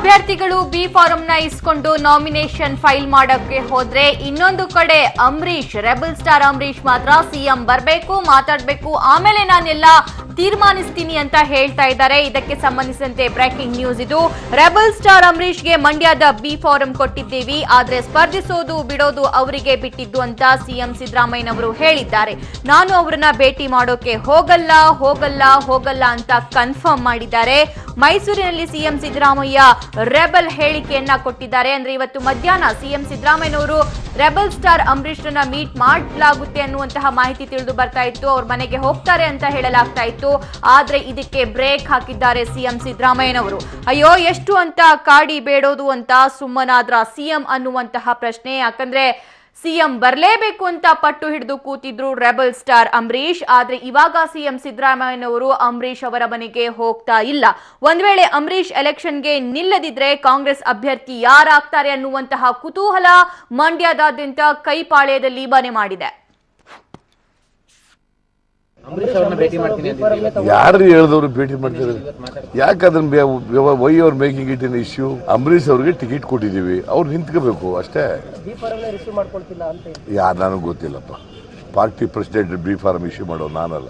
ಅಭ್ಯರ್ಥಿಗಳು B form ನ ಇಸ್ಕೊಂಡು ನಾಮಿನೇಷನ್ ಫೈಲ್ ಮಾಡೋಕೆ ಹೋದ್ರೆ ಇನ್ನೊಂದು ಕಡೆ ಅಂಬರೀಶ್ ರೆಬಲ್ ಸ್ಟಾರ್ ಅಂಬರೀಶ್ ಮಾತ್ರ ಸಿಎಂ ಬರಬೇಕು ಮಾತಾಡಬೇಕು ಆಮೇಲೆ ನಾನೆಲ್ಲ ತೀರ್ಮಾನಿಸ್ತೀನಿ ಅಂತ ಹೇಳ್ತಾ ಇದ್ದಾರೆ. ಇದಕ್ಕೆ ಸಂಬಂಧಿಸಿದಂತೆ ಬ್ರೇಕಿಂಗ್ ನ್ಯೂಸ್ ಇದು. ರೆಬಲ್ ಸ್ಟಾರ್ ಅಂಬರೀಶ್ಗೆ ಮಂಡ್ಯದ ಬಿ ಫಾರಂ ಕೊಟ್ಟಿದ್ದೀವಿ, ಆದ್ರೆ ಸ್ಪರ್ಧಿಸೋದು ಬಿಡೋದು ಅವರಿಗೆ ಬಿಟ್ಟಿದ್ದು ಅಂತ ಸಿಎಂ ಸಿದ್ದರಾಮಯ್ಯನವರು ಹೇಳಿದ್ದಾರೆ. ನಾನು ಅವರನ್ನ ಭೇಟಿ ಮಾಡೋಕೆ ಹೋಗಲ್ಲ ಹೋಗಲ್ಲ ಹೋಗಲ್ಲ ಅಂತ ಕನ್ಫರ್ಮ್ ಮಾಡಿದ್ದಾರೆ. ಮೈಸೂರಿನಲ್ಲಿ ಸಿಎಂ ಸಿದ್ದರಾಮಯ್ಯ ರೆಬಲ್ ಹೇಳಿಕೆಯನ್ನ ಕೊಟ್ಟಿದ್ದಾರೆ. ಅಂದ್ರೆ ಇವತ್ತು ಮಧ್ಯಾಹ್ನ ಸಿಎಂ ಸಿದ್ದರಾಮಯ್ಯನವರು ರೆಬಲ್ ಸ್ಟಾರ್ ಅಂಬರೀಶ್ರನ್ನ ಮೀಟ್ ಮಾಡಲಾಗುತ್ತೆ ಅನ್ನುವಂತಹ ಮಾಹಿತಿ ತಿಳಿದು ಬರ್ತಾ ಇತ್ತು. ಅವ್ರ ಮನೆಗೆ ಹೋಗ್ತಾರೆ ಅಂತ ಹೇಳಲಾಗ್ತಾ ಇತ್ತು. ಆದ್ರೆ ಇದಕ್ಕೆ ಬ್ರೇಕ್ ಹಾಕಿದ್ದಾರೆ ಸಿಎಂ ಸಿದ್ದರಾಮಯ್ಯನವರು. ಅಯ್ಯೋ ಎಷ್ಟು ಅಂತ ಕಾಡಿ ಬೇಡೋದು ಅಂತ ಸುಮ್ಮನಾದ್ರ ಸಿಎಂ ಅನ್ನುವಂತಹ ಪ್ರಶ್ನೆ. ಯಾಕಂದ್ರೆ ಸಿಎಂ ಬರಲೇಬೇಕು ಅಂತ ಪಟ್ಟು ಹಿಡಿದು ಕೂತಿದ್ರು ರೆಬಲ್ ಸ್ಟಾರ್ ಅಂಬರೀಶ್. ಆದ್ರೆ ಇವಾಗ ಸಿಎಂ ಸಿದ್ದರಾಮಯ್ಯನವರು ಅಂಬರೀಶ್ ಅವರ ಮನೆಗೆ ಹೋಗ್ತಾ ಇಲ್ಲ. ಒಂದ್ ವೇಳೆ ಅಂಬರೀಶ್ ಎಲೆಕ್ಷನ್ಗೆ ನಿಲ್ಲದಿದ್ರೆ ಕಾಂಗ್ರೆಸ್ ಅಭ್ಯರ್ಥಿ ಯಾರಾಗ್ತಾರೆ ಅನ್ನುವಂತಹ ಕುತೂಹಲ ಮಂಡ್ಯದಾದ್ಯಂತ ಕೈಪಾಳ್ಯದಲ್ಲಿ ಮನೆ ಮಾಡಿದೆ. ಯಾರು ಹೇಳಿದವರು ಭೇಟಿ ಮಾಡ್ತಾರೆ? ಯಾಕೆ ಅದನ್ನ why are making it in issue? Ambareesh ಅವ್ರಿಗೆ ಟಿಕೆಟ್ ಕೊಟ್ಟಿದ್ದೀವಿ, ಅವ್ರು ನಿಂತ್ಕೋಬೇಕು ಅಷ್ಟೇ. ಯಾರು ನನಗೆ ಗೊತ್ತಿಲ್ಲಪ್ಪ. Party president B form issue ಮಾಡೋ ನಾನಲ್ಲ.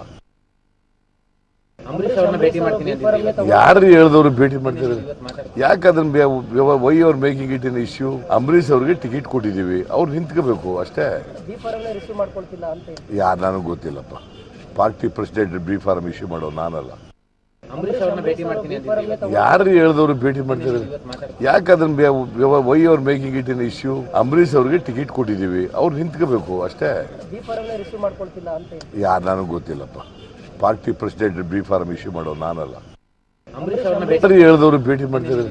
ಯಾರು ಹೇಳಿದವರು ಭೇಟಿ ಮಾಡ್ತಾರೆ? ಯಾಕೆ ಅದನ್ನ why are making it in issue? Ambareesh ಅವ್ರಿಗೆ ಟಿಕೆಟ್ ಕೊಟ್ಟಿದ್ದೀವಿ, ಅವ್ರು ನಿಂತ್ಕೋಬೇಕು ಅಷ್ಟೇ. ಯಾರು ನನಗೆ ಗೊತ್ತಿಲ್ಲಪ್ಪ. Party president B form issue ಮಾಡೋ ನಾನಲ್ಲ. ಯಾರು ಹೇಳಿದವರು ಭೇಟಿ ಮಾಡ್ತಾರೆ? ಯಾಕೆ ಅದನ್ನ why are making it in issue? Ambareesh ಅವ್ರಿಗೆ ಟಿಕೆಟ್ ಕೊಟ್ಟಿದ್ದೀವಿ, ಅವ್ರು ನಿಂತ್ಕೋಬೇಕು ಅಷ್ಟೇ. ಯಾರು ನನಗೆ ಗೊತ್ತಿಲ್ಲಪ್ಪ. Party president B form issue ಮಾಡೋ ನಾನಲ್ಲ. ಹೇಳಿದವರು ಭೇಟಿ ಮಾಡ್ತಾರೆ?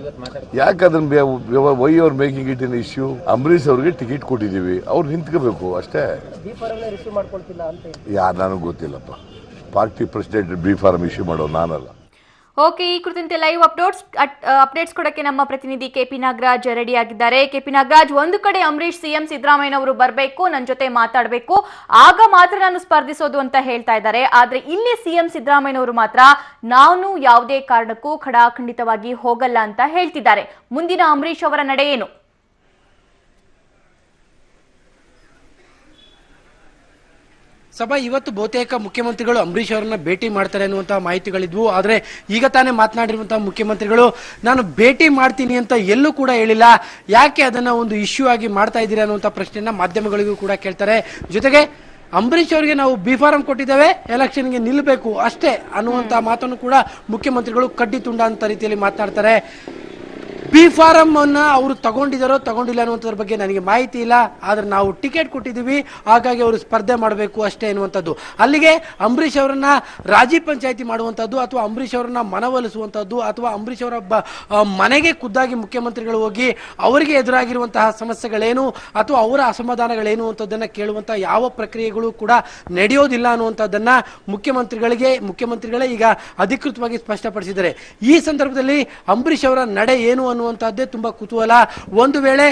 ಯಾಕೆ ಅದನ್ನ why are making it in issue? Ambareesh ಅವ್ರಿಗೆ ಟಿಕೆಟ್ ಕೊಟ್ಟಿದ್ದೀವಿ, ಅವ್ರು ನಿಂತ್ಕೋಬೇಕು ಅಷ್ಟೇ. ಯಾರು ನನಗೆ ಗೊತ್ತಿಲ್ಲಪ್ಪ. Party president B form issue ಮಾಡೋ ನಾನಲ್ಲ. ಓಕೆ, ಈ ಕುರಿತಂತೆ ಲೈವ್ ಅಪ್ಡೇಟ್ಸ್ ಕೊಡಕ್ಕೆ ನಮ್ಮ ಪ್ರತಿನಿಧಿ ಕೆಪಿ ನಾಗರಾಜ್ ರೆಡಿ ಆಗಿದ್ದಾರೆ. ಕೆಪಿ ನಾಗರಾಜ್, ಒಂದು ಕಡೆ ಅಂಬರೀಶ್ ಸಿಎಂ ಸಿದ್ದರಾಮಯ್ಯನವರು ಬರಬೇಕು, ನನ್ನ ಜೊತೆ ಮಾತಾಡಬೇಕು, ಆಗ ಮಾತ್ರ ನಾನು ಸ್ಪರ್ಧಿಸೋದು ಅಂತ ಹೇಳ್ತಾ ಇದ್ದಾರೆ. ಆದ್ರೆ ಇಲ್ಲಿ ಸಿಎಂ ಸಿದ್ದರಾಮಯ್ಯನವರು ಮಾತ್ರ ನಾನು ಯಾವುದೇ ಕಾರಣಕ್ಕೂ ಖಡಾಖಂಡಿತವಾಗಿ ಹೋಗಲ್ಲ ಅಂತ ಹೇಳ್ತಿದ್ದಾರೆ. ಮುಂದಿನ ಅಂಬರೀಶ್ ಅವರ ನಡೆ ಏನು? ಸಭಾ ಇವತ್ತು ಬಹುತೇಕ ಮುಖ್ಯಮಂತ್ರಿಗಳು ಅಂಬರೀಶ್ ಅವರನ್ನ ಭೇಟಿ ಮಾಡ್ತಾರೆ ಅನ್ನುವಂತಹ ಮಾಹಿತಿಗಳಿದ್ವು. ಆದರೆ ಈಗ ತಾನೇ ಮಾತನಾಡಿರುವಂತಹ ಮುಖ್ಯಮಂತ್ರಿಗಳು ನಾನು ಭೇಟಿ ಮಾಡ್ತೀನಿ ಅಂತ ಎಲ್ಲೂ ಕೂಡ ಹೇಳಿಲ್ಲ. ಯಾಕೆ ಅದನ್ನ ಒಂದು ಇಶ್ಯೂ ಆಗಿ ಮಾಡ್ತಾ ಇದ್ದೀರಾ ಅನ್ನುವಂಥ ಪ್ರಶ್ನೆಯನ್ನ ಮಾಧ್ಯಮಗಳಿಗೂ ಕೂಡ ಕೇಳ್ತಾರೆ. ಜೊತೆಗೆ ಅಂಬರೀಶ್ ಅವರಿಗೆ ನಾವು ಬಿ ಫಾರಂ ಕೊಟ್ಟಿದ್ದೇವೆ, ಎಲೆಕ್ಷನ್ಗೆ ನಿಲ್ಲಬೇಕು ಅಷ್ಟೇ ಅನ್ನುವಂಥ ಮಾತನ್ನು ಕೂಡ ಮುಖ್ಯಮಂತ್ರಿಗಳು ಕಡ್ಡಿ ತುಂಡ ಅಂತ ರೀತಿಯಲ್ಲಿ ಮಾತನಾಡ್ತಾರೆ. ಬಿ ಫಾರಂ ಅನ್ನ ಅವರು ತಗೊಂಡಿದ್ದಾರೋ ತಗೊಂಡಿಲ್ಲ ಅನ್ನುವಂಥದ್ರ ಬಗ್ಗೆ ನನಗೆ ಮಾಹಿತಿ ಇಲ್ಲ. ಆದ್ರೆ ನಾವು ಟಿಕೆಟ್ ಕೊಟ್ಟಿದ್ದೀವಿ, ಹಾಗಾಗಿ ಅವರು ಸ್ಪರ್ಧೆ ಮಾಡಬೇಕು ಅಷ್ಟೇ ಎನ್ನುವಂಥದ್ದು. ಅಲ್ಲಿಗೆ ಅಂಬರೀಶ್ ಅವರನ್ನ ರಾಜಿ ಪಂಚಾಯಿತಿ ಮಾಡುವಂಥದ್ದು ಅಥವಾ ಅಂಬರೀಶ್ ಅವರನ್ನ ಮನವೊಲಿಸುವಂಥದ್ದು ಅಥವಾ ಅಂಬರೀಶ್ ಅವರ ಮನೆಗೆ ಖುದ್ದಾಗಿ ಮುಖ್ಯಮಂತ್ರಿಗಳು ಹೋಗಿ ಅವರಿಗೆ ಎದುರಾಗಿರುವಂತಹ ಸಮಸ್ಯೆಗಳೇನು ಅಥವಾ ಅವರ ಅಸಮಾಧಾನಗಳೇನು ಅಂತದನ್ನ ಕೇಳುವಂತಹ ಯಾವ ಪ್ರಕ್ರಿಯೆಗಳು ಕೂಡ ನಡೆಯೋದಿಲ್ಲ ಅನ್ನುವಂಥದ್ದನ್ನ ಮುಖ್ಯಮಂತ್ರಿಗಳೇ ಈಗ ಅಧಿಕೃತವಾಗಿ ಸ್ಪಷ್ಟಪಡಿಸಿದ್ದಾರೆ. ಈ ಸಂದರ್ಭದಲ್ಲಿ ಅಂಬರೀಶ್ ಅವರ ನಡೆ ಏನು ಅನ್ನುವಂಥದ್ದೇ ತುಂಬಾ ಕುತೂಹಲ. ಒಂದು ವೇಳೆ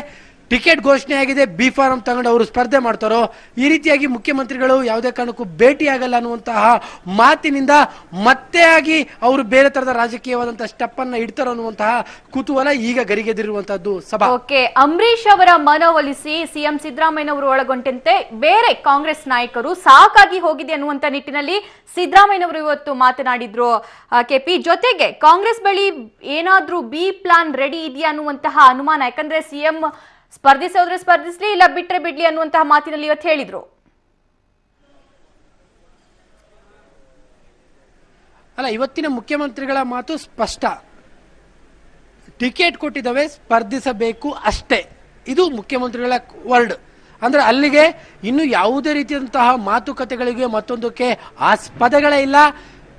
ಟಿಕೆಟ್ ಘೋಷಣೆ ಆಗಿದೆ, ಬಿ ಫಾರಂ ತಗೊಂಡು ಅವರು ಸ್ಪರ್ಧೆ ಮಾಡ್ತಾರೋ, ಈ ರೀತಿಯಾಗಿ ಮುಖ್ಯಮಂತ್ರಿಗಳು ಯಾವುದೇ ಕಾರಣಕ್ಕೂ ಭೇಟಿ ಆಗಲ್ಲ ಅನ್ನುವಂತಹ ಮಾತಿನಿಂದ ಮತ್ತೆ ಆಗಿ ಅವರು ಬೇರೆ ತರದ ರಾಜಕೀಯವಾದಂತಹ ಸ್ಟೆಪ್ ಅನ್ನ ಇಡ್ತಾರೋ ಅನ್ನುವಂತಹ ಕುತೂಹಲ ಈಗ ಗರಿಗೆದಿರುವಂತಹದ್ದು. ಸಭಾ ಓಕೆ, ಅಂಬರೀಶ್ ಅವರ ಮನವೊಲಿಸಿ ಸಿಎಂ ಸಿದ್ದರಾಮಯ್ಯನವರು ಒಳಗೊಂಡಂತೆ ಬೇರೆ ಕಾಂಗ್ರೆಸ್ ನಾಯಕರು ಸಾಕಾಗಿ ಹೋಗಿದೆ ಅನ್ನುವಂತ ನಿಟ್ಟಿನಲ್ಲಿ ಸಿದ್ದರಾಮಯ್ಯನವರು ಇವತ್ತು ಮಾತನಾಡಿದ್ರು. ಕೆಪಿ, ಜೊತೆಗೆ ಕಾಂಗ್ರೆಸ್ ಬಳಿ ಏನಾದ್ರೂ ಬಿ ಪ್ಲಾನ್ ರೆಡಿ ಇದೆಯಾ ಅನ್ನುವಂತಹ ಅನುಮಾನ. ಯಾಕಂದ್ರೆ ಸಿಎಂ ಸ್ಪರ್ಧಿಸೋದ್ರೆ ಸ್ಪರ್ಧಿಸ್ಲಿ, ಇಲ್ಲ ಬಿಟ್ರೆ ಬಿಡ್ಲಿ ಅನ್ನುವಂತಹ ಮಾತಿನಲ್ಲಿ ಇವತ್ತು ಹೇಳಿದ್ರು. ಅಲ್ಲ, ಇವತ್ತಿನ ಮುಖ್ಯಮಂತ್ರಿಗಳ ಮಾತು ಸ್ಪಷ್ಟ. ಟಿಕೆಟ್ ಕೊಟ್ಟಿದ್ದಾವೆ, ಸ್ಪರ್ಧಿಸಬೇಕು ಅಷ್ಟೇ. ಇದು ಮುಖ್ಯಮಂತ್ರಿಗಳ ವರ್ಡ್. ಅಂದ್ರೆ ಅಲ್ಲಿಗೆ ಇನ್ನು ಯಾವುದೇ ರೀತಿಯಾದಂತಹ ಮಾತುಕತೆಗಳಿಗೆ ಮತ್ತೊಂದಕ್ಕೆ ಆಸ್ಪದಗಳೇ ಇಲ್ಲ.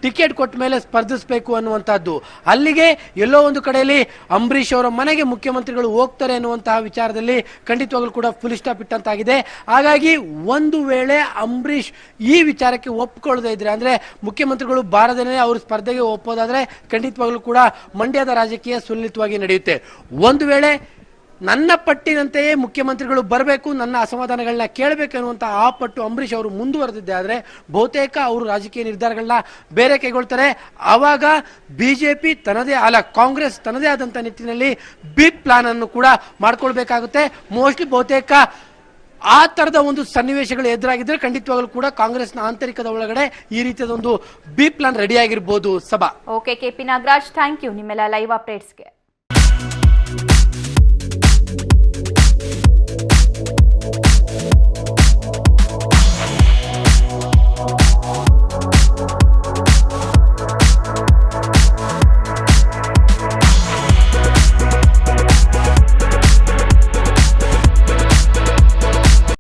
ಟಿಕೆಟ್ ಕೊಟ್ಟ ಮೇಲೆ ಸ್ಪರ್ಧಿಸಬೇಕು ಅನ್ನುವಂಥದ್ದು. ಅಲ್ಲಿಗೆ ಎಲ್ಲೋ ಒಂದು ಕಡೆಯಲ್ಲಿ ಅಂಬರೀಶ್ ಅವರ ಮನೆಗೆ ಮುಖ್ಯಮಂತ್ರಿಗಳು ಹೋಗ್ತಾರೆ ಅನ್ನುವಂತಹ ವಿಚಾರದಲ್ಲಿ ಖಂಡಿತವಾಗ್ಲೂ ಕೂಡ ಫುಲ್ ಸ್ಟಾಪ್ ಇಟ್ಟಂತಾಗಿದೆ. ಹಾಗಾಗಿ ಒಂದು ವೇಳೆ ಅಂಬರೀಶ್ ಈ ವಿಚಾರಕ್ಕೆ ಒಪ್ಪಿಕೊಳ್ಳದೆ ಇದ್ರೆ, ಅಂದ್ರೆ ಮುಖ್ಯಮಂತ್ರಿಗಳು ಬಾರದೇನೆ ಅವರು ಸ್ಪರ್ಧೆಗೆ ಒಪ್ಪೋದಾದ್ರೆ ಖಂಡಿತವಾಗ್ಲೂ ಕೂಡ ಮಂಡ್ಯದ ರಾಜಕೀಯ ಸುಲಲಿತವಾಗಿ ನಡೆಯುತ್ತೆ. ಒಂದು ವೇಳೆ ನನ್ನ ಪಟ್ಟಿನಂತೆಯೇ ಮುಖ್ಯಮಂತ್ರಿಗಳು ಬರಬೇಕು, ನನ್ನ ಅಸಮಾಧಾನಗಳನ್ನ ಕೇಳಬೇಕು ಅನ್ನುವಂಥ ಆ ಪಟ್ಟು ಅಂಬರೀಷ್ ಅವರು ಮುಂದುವರೆದಿದ್ದೆ ಆದರೆ ಬಹುತೇಕ ಅವರು ರಾಜಕೀಯ ನಿರ್ಧಾರಗಳನ್ನ ಬೇರೆ ಕೈಗೊಳ್ತಾರೆ. ಆವಾಗ ಬಿಜೆಪಿ ತನ್ನದೇ ಕಾಂಗ್ರೆಸ್ ತನ್ನದೇ ಆದಂಥ ನಿಟ್ಟಿನಲ್ಲಿ ಬಿಗ್ ಪ್ಲಾನ್ ಅನ್ನು ಕೂಡ ಮಾಡ್ಕೊಳ್ಬೇಕಾಗುತ್ತೆ. ಮೋಸ್ಟ್ಲಿ ಬಹುತೇಕ ಆ ತರದ ಒಂದು ಸನ್ನಿವೇಶಗಳು ಎದುರಾಗಿದ್ರೆ ಖಂಡಿತವಾಗಲೂ ಕೂಡ ಕಾಂಗ್ರೆಸ್ನ ಆಂತರಿಕದ ಒಳಗಡೆ ಈ ರೀತಿಯಾದ ಒಂದು ಬಿಗ್ ಪ್ಲಾನ್ ರೆಡಿ ಆಗಿರ್ಬೋದು. ಸಭಾ okay, KP Nagaraj, thank you ನಿಮ್ಮೆಲ್ಲ ಲೈವ್ ಅಪ್ಡೇಟ್ಸ್ಗೆ.